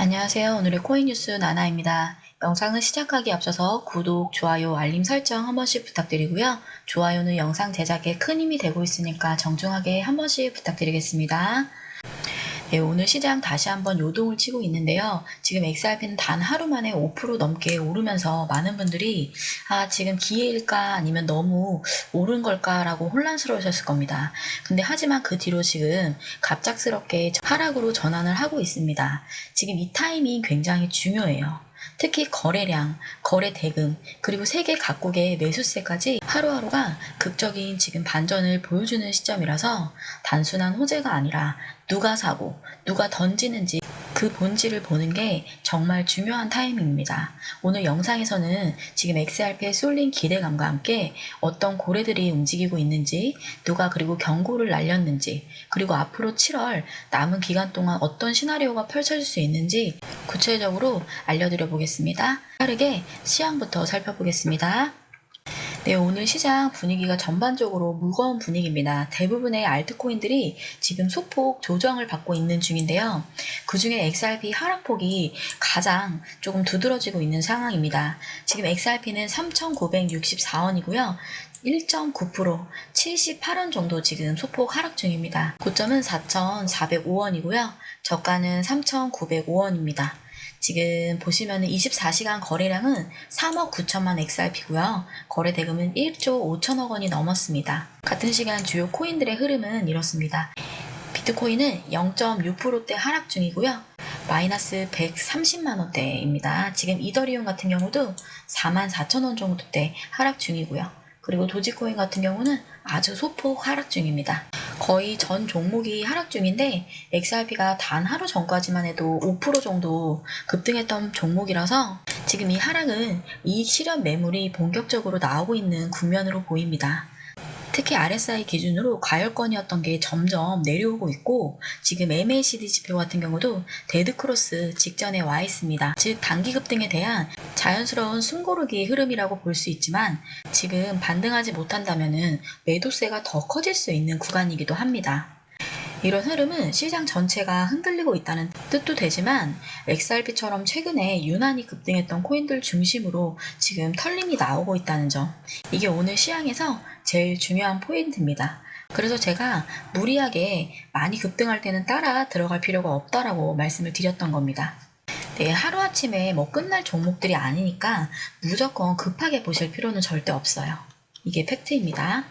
안녕하세요. 오늘의 코인 뉴스 나나입니다. 영상을 시작하기 앞서서 구독, 좋아요, 알림 설정 한 번씩 부탁드리고요. 좋아요는 영상 제작에 큰 힘이 되고 있으니까 정중하게 한 번씩 부탁드리겠습니다. 네, 오늘 시장 다시 한번 요동을 치고 있는데요. 지금 XRP는 단 하루 만에 5% 넘게 오르면서 많은 분들이 지금 기회일까 아니면 너무 오른 걸까라고 혼란스러우셨을 겁니다. 근데 하지만 그 뒤로 지금 갑작스럽게 하락으로 전환을 하고 있습니다. 지금 이 타이밍이 굉장히 중요해요. 특히 거래량, 거래 대금, 그리고 세계 각국의 매수세까지 하루하루가 극적인 지금 반전을 보여주는 시점이라서 단순한 호재가 아니라 누가 사고 누가 던지는지 그 본질을 보는 게 정말 중요한 타이밍입니다. 오늘 영상에서는 지금 XRP에 쏠린 기대감과 함께 어떤 고래들이 움직이고 있는지, 누가 그리고 경고를 날렸는지, 그리고 앞으로 7월 남은 기간 동안 어떤 시나리오가 펼쳐질 수 있는지 구체적으로 알려드려 보겠습니다. 빠르게 시황부터 살펴보겠습니다. 네, 오늘 시장 분위기가 전반적으로 무거운 분위기입니다. 대부분의 알트코인들이 지금 소폭 조정을 받고 있는 중인데요. 그 중에 XRP 하락폭이 가장 조금 두드러지고 있는 상황입니다. 지금 XRP는 3,964원이고요. 1.9%, 78원 정도 지금 소폭 하락 중입니다. 고점은 4,405원이고요. 저가는 3,905원입니다. 지금 보시면 24시간 거래량은 3억 9천만 XRP고요. 거래 대금은 1조 5천억 원이 넘었습니다. 같은 시간 주요 코인들의 흐름은 이렇습니다. 비트코인은 0.6%대 하락 중이고요. 마이너스 130만 원대입니다. 지금 이더리움 같은 경우도 4만 4천 원 정도대 하락 중이고요. 그리고 도지코인 같은 경우는 아주 소폭 하락 중입니다. 거의 전 종목이 하락 중인데 XRP가 단 하루 전까지만 해도 5% 정도 급등했던 종목이라서 지금 이 하락은 이익 실현 매물이 본격적으로 나오고 있는 국면으로 보입니다. 특히 RSI 기준으로 과열권이었던 게 점점 내려오고 있고 지금 MACD 지표 같은 경우도 데드크로스 직전에 와 있습니다. 즉 단기 급등에 대한 자연스러운 숨고르기 흐름이라고 볼 수 있지만 지금 반등하지 못한다면 매도세가 더 커질 수 있는 구간이기도 합니다. 이런 흐름은 시장 전체가 흔들리고 있다는 뜻도 되지만 XRP처럼 최근에 유난히 급등했던 코인들 중심으로 지금 털림이 나오고 있다는 점, 이게 오늘 시황에서 제일 중요한 포인트입니다. 그래서 제가 무리하게 많이 급등할 때는 따라 들어갈 필요가 없다라고 말씀을 드렸던 겁니다. 네, 하루아침에 끝날 종목들이 아니니까 무조건 급하게 보실 필요는 절대 없어요. 이게 팩트입니다.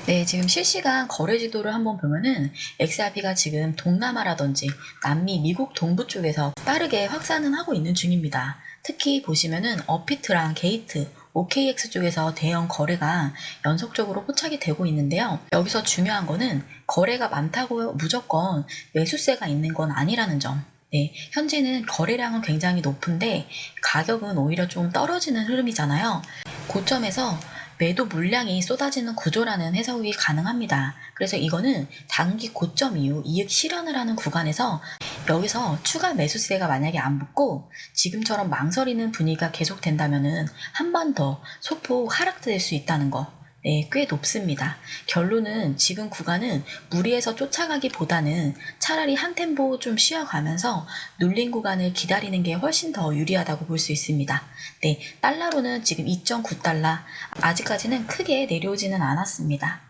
네, 지금 실시간 거래 지도를 한번 보면은 XRP가 지금 동남아라든지 남미, 미국 동부 쪽에서 빠르게 확산은 하고 있는 중입니다. 특히 보시면은 업비트랑 게이트, OKX 쪽에서 대형 거래가 연속적으로 포착이 되고 있는데요. 여기서 중요한 거는 거래가 많다고 무조건 매수세가 있는 건 아니라는 점. 네, 현재는 거래량은 굉장히 높은데 가격은 오히려 좀 떨어지는 흐름이잖아요. 고점에서 매도 물량이 쏟아지는 구조라는 해석이 가능합니다. 그래서 이거는 단기 고점 이후 이익 실현을 하는 구간에서 여기서 추가 매수세가 만약에 안 붙고 지금처럼 망설이는 분위기가 계속된다면 한 번 더 소폭 하락될 수 있다는 거. 네, 꽤 높습니다. 결론은 지금 구간은 무리해서 쫓아가기보다는 차라리 한 템포 좀 쉬어가면서 눌린 구간을 기다리는 게 훨씬 더 유리하다고 볼 수 있습니다. 네, 달러로는 지금 2.9달러, 아직까지는 크게 내려오지는 않았습니다.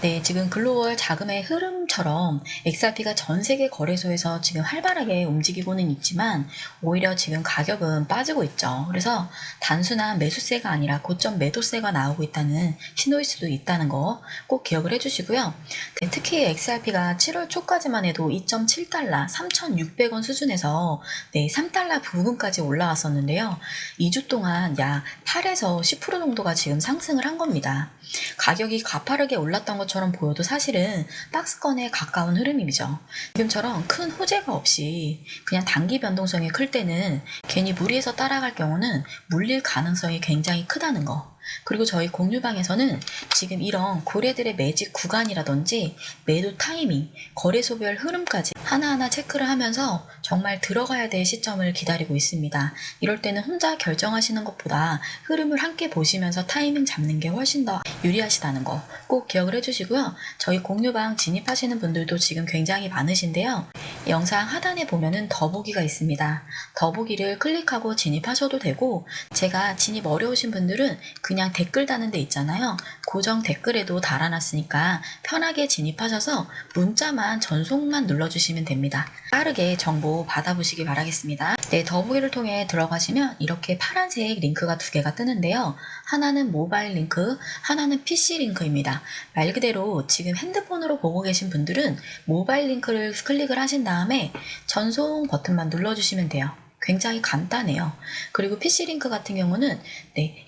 네, 지금 글로벌 자금의 흐름처럼 XRP가 전 세계 거래소에서 지금 활발하게 움직이고는 있지만 오히려 지금 가격은 빠지고 있죠. 그래서 단순한 매수세가 아니라 고점 매도세가 나오고 있다는 신호일 수도 있다는 거 꼭 기억을 해주시고요. 네, 특히 XRP가 7월 초까지만 해도 2.7달러, 3,600원 수준에서 3달러 부근까지 올라왔었는데요. 2주 동안 약 8에서 10% 정도가 지금 상승을 한 겁니다. 가격이 가파르게 올랐던 것처럼 보여도 사실은 박스권에 가까운 흐름이죠. 지금처럼 큰 호재가 없이 그냥 단기 변동성이 클 때는 괜히 무리해서 따라갈 경우는 물릴 가능성이 굉장히 크다는 거. 그리고 저희 공유방에서는 지금 이런 고래들의 매집 구간이라든지 매도 타이밍, 거래소별 흐름까지 하나하나 체크를 하면서 정말 들어가야 될 시점을 기다리고 있습니다. 이럴 때는 혼자 결정하시는 것보다 흐름을 함께 보시면서 타이밍 잡는 게 훨씬 더 유리하시다는 거 꼭 기억을 해주시고요. 저희 공유방 진입하시는 분들도 지금 굉장히 많으신데요. 영상 하단에 보면은 더보기가 있습니다. 더보기를 클릭하고 진입하셔도 되고, 제가 진입 어려우신 분들은 그냥 댓글 다는 데 있잖아요. 고정 댓글에도 달아놨으니까 편하게 진입하셔서 문자만 전송만 눌러주시면 됩니다. 빠르게 정보 받아보시기 바라겠습니다. 네, 더보기를 통해 들어가시면 이렇게 파란색 링크가 두 개가 뜨는데요. 하나는 모바일 링크, 하나는 PC 링크입니다. 말 그대로 지금 핸드폰으로 보고 계신 분들은 모바일 링크를 클릭을 하신 다음에 전송 버튼만 눌러주시면 돼요. 굉장히 간단해요. 그리고 PC 링크 같은 경우는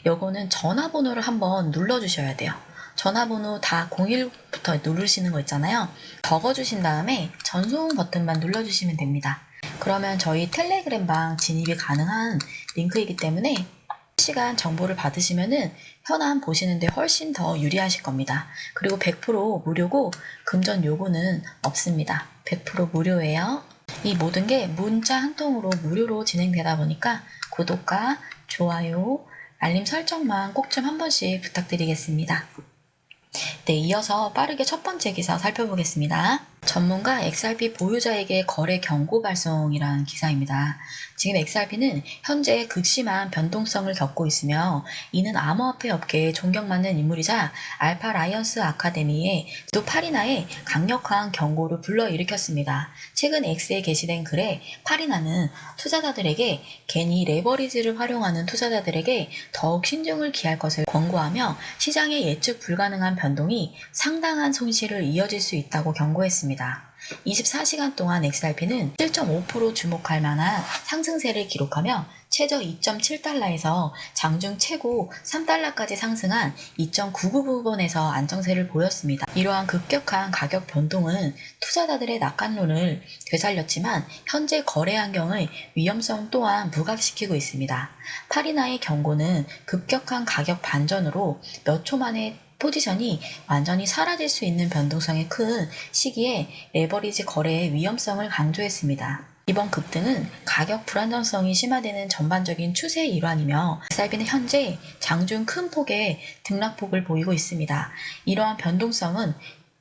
요거는 전화번호를 한번 눌러주셔야 돼요. 전화번호 다 01부터 누르시는 거 있잖아요. 적어주신 다음에 전송 버튼만 눌러주시면 됩니다. 그러면 저희 텔레그램방 진입이 가능한 링크이기 때문에 실시간 정보를 받으시면은 현안 보시는데 훨씬 더 유리하실 겁니다. 그리고 100% 무료고 금전 요구는 없습니다. 100% 무료예요. 이 모든 게 문자 한 통으로 무료로 진행되다 보니까 구독과 좋아요, 알림 설정만 꼭 좀 한 번씩 부탁드리겠습니다. 네, 이어서 빠르게 첫 번째 기사 살펴보겠습니다. 전문가 XRP 보유자에게 거래 경고 발송이라는 기사입니다. 지금 XRP는 현재 극심한 변동성을 겪고 있으며 이는 암호화폐 업계에 존경받는 인물이자 알파 라이언스 아카데미의 또 파리나의 강력한 경고를 불러일으켰습니다. 최근 X에 게시된 글에 파리나는 투자자들에게 괜히 레버리지를 활용하는 투자자들에게 더욱 신중을 기할 것을 권고하며 시장의 예측 불가능한 변동이 상당한 손실을 이어질 수 있다고 경고했습니다. 24시간 동안 XRP는 7.5% 주목할 만한 상승세를 기록하며 최저 2.7달러에서 장중 최고 3달러까지 상승한 2.99부분에서 안정세를 보였습니다. 이러한 급격한 가격 변동은 투자자들의 낙관론을 되살렸지만 현재 거래 환경의 위험성 또한 부각시키고 있습니다. 파리나의 경고는 급격한 가격 반전으로 몇 초 만에 포지션이 완전히 사라질 수 있는 변동성이 큰 시기에 레버리지 거래의 위험성을 강조했습니다. 이번 급등은 가격 불안정성이 심화되는 전반적인 추세의 일환이며 XRP는 현재 장중 큰 폭의 등락폭을 보이고 있습니다. 이러한 변동성은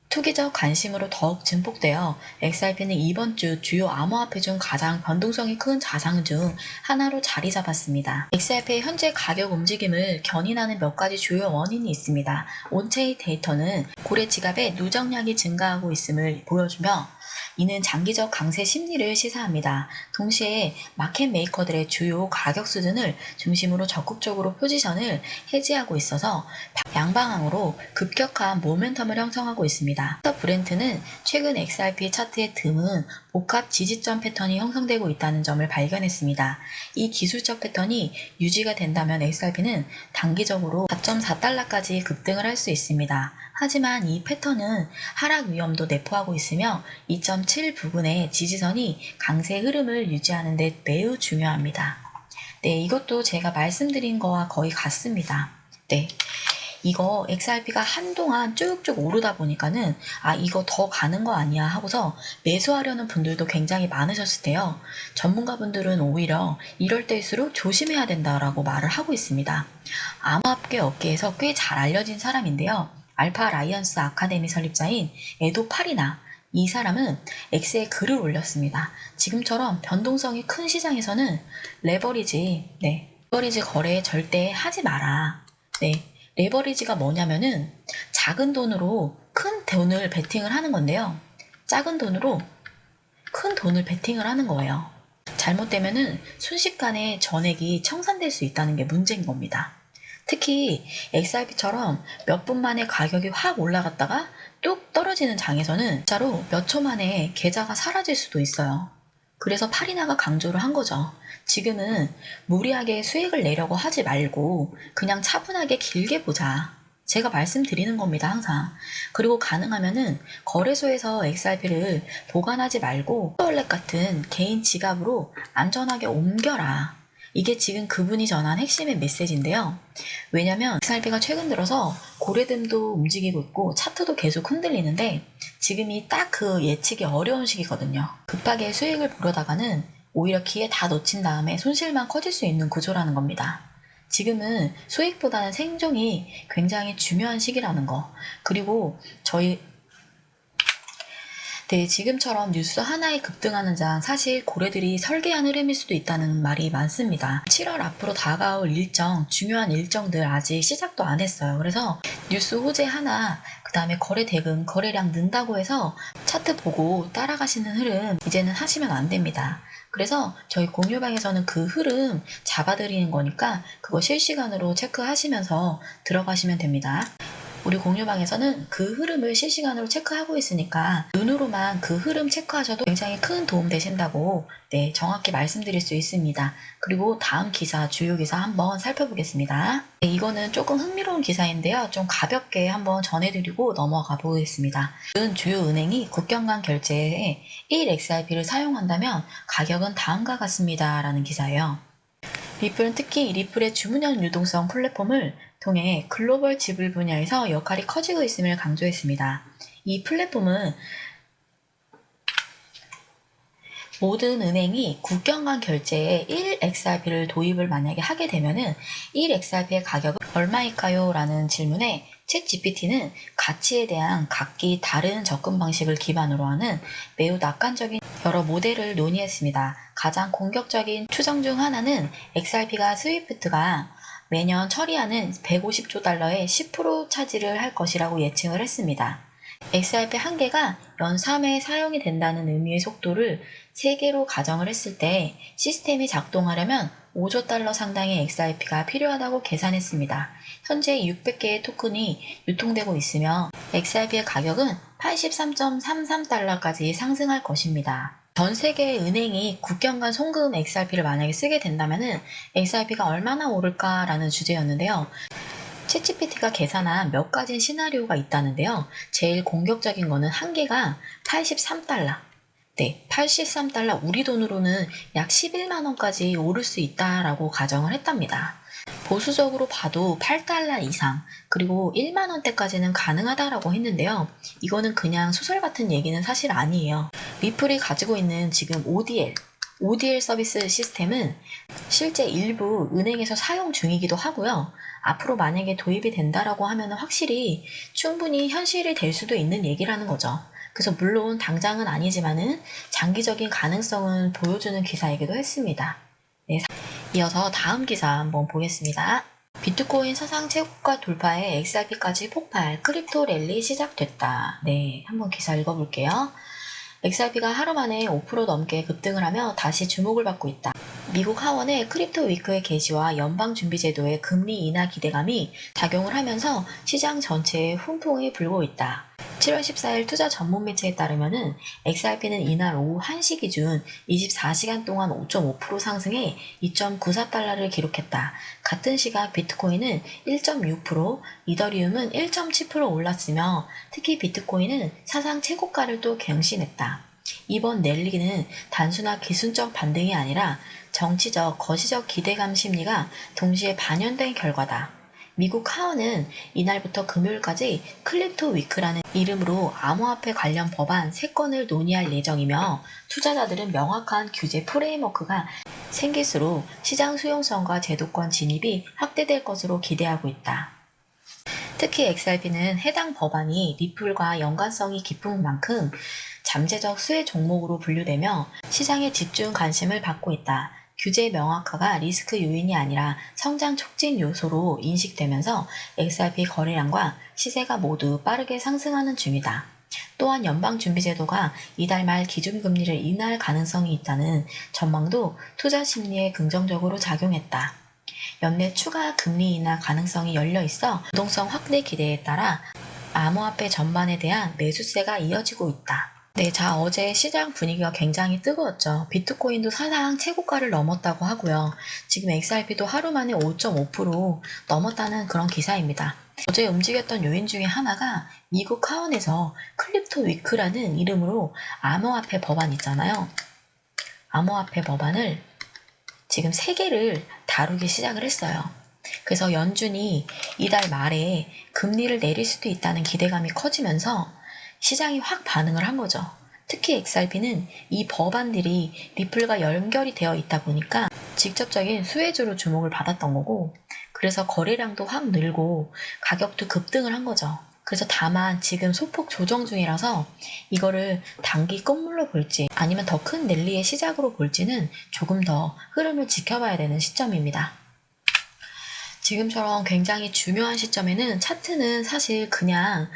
투기적 관심으로 더욱 증폭되어 XRP는 이번 주 주요 암호화폐 중 가장 변동성이 큰 자산 중 하나로 자리 잡았습니다. XRP의 현재 가격 움직임을 견인하는 몇 가지 주요 원인이 있습니다. 온체인 데이터는 고래 지갑의 누적량이 증가하고 있음을 보여주며 이는 장기적 강세 심리를 시사합니다. 동시에 마켓 메이커들의 주요 가격 수준을 중심으로 적극적으로 포지션을 해지하고 있어서 양방향으로 급격한 모멘텀을 형성하고 있습니다. 브렌트는 최근 XRP 차트의 드문 복합 지지점 패턴이 형성되고 있다는 점을 발견했습니다. 이 기술적 패턴이 유지가 된다면 XRP는 단기적으로 4.4달러까지 급등을 할 수 있습니다. 하지만 이 패턴은 하락 위험도 내포하고 있으며 2.7 부근의 지지선이 강세 흐름을 유지하는 데 매우 중요합니다. 네, 이것도 제가 말씀드린 거와 거의 같습니다. 네. 이거 XRP가 한동안 쭉쭉 오르다 보니까는 이거 더 가는 거 아니야 하고서 매수하려는 분들도 굉장히 많으셨을 때요. 전문가분들은 오히려 이럴 때일수록 조심해야 된다라고 말을 하고 있습니다. 암호화폐 업계에서 꽤 잘 알려진 사람인데요. 알파 라이언스 아카데미 설립자인 에도 파리나, 이 사람은 X에 글을 올렸습니다. 지금처럼 변동성이 큰 시장에서는 레버리지 거래 절대 하지 마라. 레버리지가 뭐냐면은 작은 돈으로 큰 돈을 베팅을 하는 건데요. 작은 돈으로 큰 돈을 베팅을 하는 거예요. 잘못되면은 순식간에 전액이 청산될 수 있다는 게 문제인 겁니다. 특히 XRP처럼 몇 분 만에 가격이 확 올라갔다가 뚝 떨어지는 장에서는 진짜로 몇 초 만에 계좌가 사라질 수도 있어요. 그래서 파리나가 강조를 한 거죠. 지금은 무리하게 수익을 내려고 하지 말고 그냥 차분하게 길게 보자. 제가 말씀드리는 겁니다, 항상. 그리고 가능하면은 거래소에서 XRP를 보관하지 말고 워렛 같은 개인 지갑으로 안전하게 옮겨라. 이게 지금 그분이 전한 핵심의 메시지인데요. 왜냐면 XRP가 최근 들어서 고래등도 움직이고 있고 차트도 계속 흔들리는데 지금이 딱 그 예측이 어려운 시기거든요. 급하게 수익을 보려다가는 오히려 기회 다 놓친 다음에 손실만 커질 수 있는 구조라는 겁니다. 지금은 수익보다는 생존이 굉장히 중요한 시기라는 거. 그리고 지금처럼 뉴스 하나에 급등하는 장 사실 고래들이 설계한 흐름일 수도 있다는 말이 많습니다. 7월 앞으로 다가올 일정, 중요한 일정들 아직 시작도 안 했어요. 그래서 뉴스 호재 하나, 그 다음에 거래 대금, 거래량 는다고 해서 차트 보고 따라가시는 흐름 이제는 하시면 안 됩니다. 그래서 저희 공유방에서는 그 흐름 잡아드리는 거니까 그거 실시간으로 체크하시면서 들어가시면 됩니다. 우리 공유방에서는 그 흐름을 실시간으로 체크하고 있으니까 눈으로만 그 흐름 체크하셔도 굉장히 큰 도움 되신다고 정확히 말씀드릴 수 있습니다. 그리고 다음 기사, 주요 기사 한번 살펴보겠습니다. 이거는 조금 흥미로운 기사인데요. 좀 가볍게 한번 전해드리고 넘어가 보겠습니다. 주요 은행이 국경간 결제에 1XRP를 사용한다면 가격은 다음과 같습니다. 라는 기사예요. 리플은 특히 리플의 주문형 유동성 플랫폼을 통해 글로벌 지불 분야에서 역할이 커지고 있음을 강조했습니다. 이 플랫폼은 모든 은행이 국경 간 결제에 1XRP를 도입을 만약에 하게 되면은 1XRP의 가격은 얼마일까요? 라는 질문에 챗GPT는 가치에 대한 각기 다른 접근 방식을 기반으로 하는 매우 낙관적인 여러 모델을 논의했습니다. 가장 공격적인 추정 중 하나는 XRP가 스위프트가 매년 처리하는 150조 달러의 10% 차지를 할 것이라고 예측을 했습니다. XRP 한 개가 연 3회 사용이 된다는 의미의 속도를 3개로 가정을 했을 때 시스템이 작동하려면 5조 달러 상당의 XRP가 필요하다고 계산했습니다. 현재 600개의 토큰이 유통되고 있으며 XRP의 가격은 83.33달러까지 상승할 것입니다. 전 세계 은행이 국경 간 송금 XRP를 만약에 쓰게 된다면 XRP가 얼마나 오를까라는 주제였는데요. 챗GPT가 계산한 몇 가지 시나리오가 있다는데요. 제일 공격적인 거는 한 개가 83달러. 83달러 우리 돈으로는 약 11만 원까지 오를 수 있다라고 가정을 했답니다. 보수적으로 봐도 8달러 이상 그리고 1만 원대까지는 가능하다라고 했는데요. 이거는 그냥 소설 같은 얘기는 사실 아니에요. 리플이 가지고 있는 지금 ODL 서비스 시스템은 실제 일부 은행에서 사용 중이기도 하고요. 앞으로 만약에 도입이 된다라고 하면 확실히 충분히 현실이 될 수도 있는 얘기라는 거죠. 그래서 물론 당장은 아니지만은 장기적인 가능성은 보여주는 기사이기도 했습니다. 이어서 다음 기사 한번 보겠습니다. 비트코인 사상 최고가 돌파에 XRP까지 폭발, 크립토 랠리 시작됐다. 한번 기사 읽어볼게요. XRP가 하루 만에 5% 넘게 급등을 하며 다시 주목을 받고 있다. 미국 하원의 크립토 위크의 게시와 연방준비제도의 금리 인하 기대감이 작용을 하면서 시장 전체에 훈풍이 불고 있다. 7월 14일 투자 전문 매체에 따르면 XRP는 이날 오후 1시 기준 24시간 동안 5.5% 상승해 2.94달러를 기록했다. 같은 시각 비트코인은 1.6%, 이더리움은 1.7% 올랐으며 특히 비트코인은 사상 최고가를 또 경신했다. 이번 랠리는 단순한 기술적 반등이 아니라 정치적, 거시적 기대감 심리가 동시에 반영된 결과다. 미국 하원은 이날부터 금요일까지 크립토 위크라는 이름으로 암호화폐 관련 법안 3건을 논의할 예정이며 투자자들은 명확한 규제 프레임워크가 생길수록 시장 수용성과 제도권 진입이 확대될 것으로 기대하고 있다. 특히 XRP는 해당 법안이 리플과 연관성이 깊은 만큼 잠재적 수혜 종목으로 분류되며 시장의 집중 관심을 받고 있다. 규제 명확화가 리스크 요인이 아니라 성장 촉진 요소로 인식되면서 XRP 거래량과 시세가 모두 빠르게 상승하는 중이다. 또한 연방준비제도가 이달 말 기준금리를 인하할 가능성이 있다는 전망도 투자 심리에 긍정적으로 작용했다. 연내 추가 금리 인하 가능성이 열려 있어 유동성 확대 기대에 따라 암호화폐 전반에 대한 매수세가 이어지고 있다. 어제 시장 분위기가 굉장히 뜨거웠죠. 비트코인도 사상 최고가를 넘었다고 하고요. 지금 XRP도 하루 만에 5.5% 넘었다는 그런 기사입니다. 어제 움직였던 요인 중에 하나가 미국 하원에서 크립토 위크라는 이름으로 암호화폐 법안 있잖아요. 암호화폐 법안을 지금 3개를 다루기 시작을 했어요. 그래서 연준이 이달 말에 금리를 내릴 수도 있다는 기대감이 커지면서 시장이 확 반응을 한 거죠. 특히 XRP는 이 법안들이 리플과 연결이 되어 있다 보니까 직접적인 수혜주로 주목을 받았던 거고, 그래서 거래량도 확 늘고 가격도 급등을 한 거죠. 그래서 다만 지금 소폭 조정 중이라서 이거를 단기 끝물로 볼지 아니면 더 큰 랠리의 시작으로 볼지는 조금 더 흐름을 지켜봐야 되는 시점입니다. 지금처럼 굉장히 중요한 시점에는 차트는 사실 그냥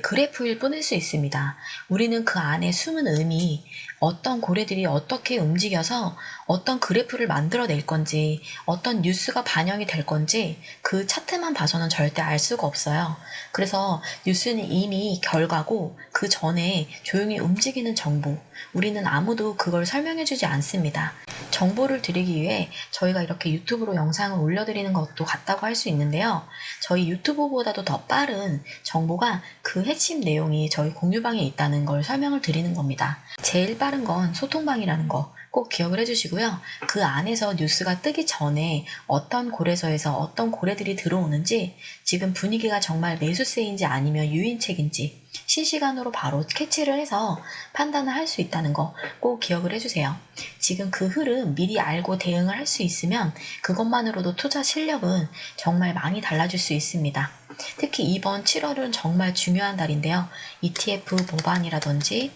그래프일 뿐일 수 있습니다. 우리는 그 안에 숨은 의미, 어떤 고래들이 어떻게 움직여서 어떤 그래프를 만들어낼 건지, 어떤 뉴스가 반영이 될 건지 그 차트만 봐서는 절대 알 수가 없어요. 그래서 뉴스는 이미 결과고 그 전에 조용히 움직이는 정보, 우리는 아무도 그걸 설명해주지 않습니다. 정보를 드리기 위해 저희가 이렇게 유튜브로 영상을 올려드리는 것도 같다고 할 수 있는데요. 저희 유튜브보다도 더 빠른 정보가 그 핵심 내용이 저희 공유방에 있다는 걸 설명을 드리는 겁니다. 제일 빠른 건 소통방이라는 거 꼭 기억을 해주시고요. 그 안에서 뉴스가 뜨기 전에 어떤 고래소에서 어떤 고래들이 들어오는지, 지금 분위기가 정말 매수세인지 아니면 유인책인지 실시간으로 바로 캐치를 해서 판단을 할 수 있다는 거 꼭 기억을 해주세요. 지금 그 흐름 미리 알고 대응을 할 수 있으면 그것만으로도 투자 실력은 정말 많이 달라질 수 있습니다. 특히 이번 7월은 정말 중요한 달인데요. ETF 모반이라든지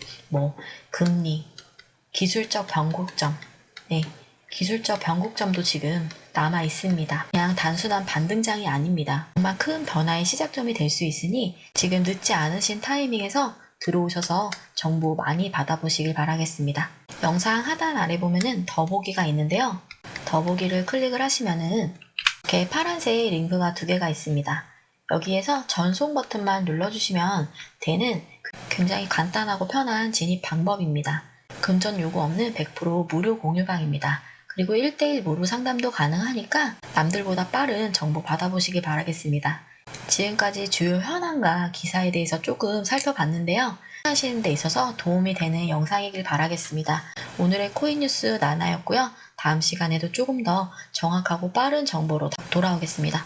금리, 기술적 변곡점, 기술적 변곡점도 지금 남아 있습니다. 그냥 단순한 반등장이 아닙니다. 정말 큰 변화의 시작점이 될 수 있으니 지금 늦지 않으신 타이밍에서 들어오셔서 정보 많이 받아보시길 바라겠습니다. 영상 하단 아래 보면은 더보기가 있는데요. 더보기를 클릭을 하시면은 이렇게 파란색 링크가 2개가 있습니다. 여기에서 전송 버튼만 눌러주시면 되는 굉장히 간단하고 편한 진입 방법입니다. 금전 요구 없는 100% 무료 공유방입니다. 그리고 1:1 무료 상담도 가능하니까 남들보다 빠른 정보 받아보시기 바라겠습니다. 지금까지 주요 현황과 기사에 대해서 조금 살펴봤는데요. 하시는 데 있어서 도움이 되는 영상이길 바라겠습니다. 오늘의 코인 뉴스 나나였고요. 다음 시간에도 조금 더 정확하고 빠른 정보로 돌아오겠습니다.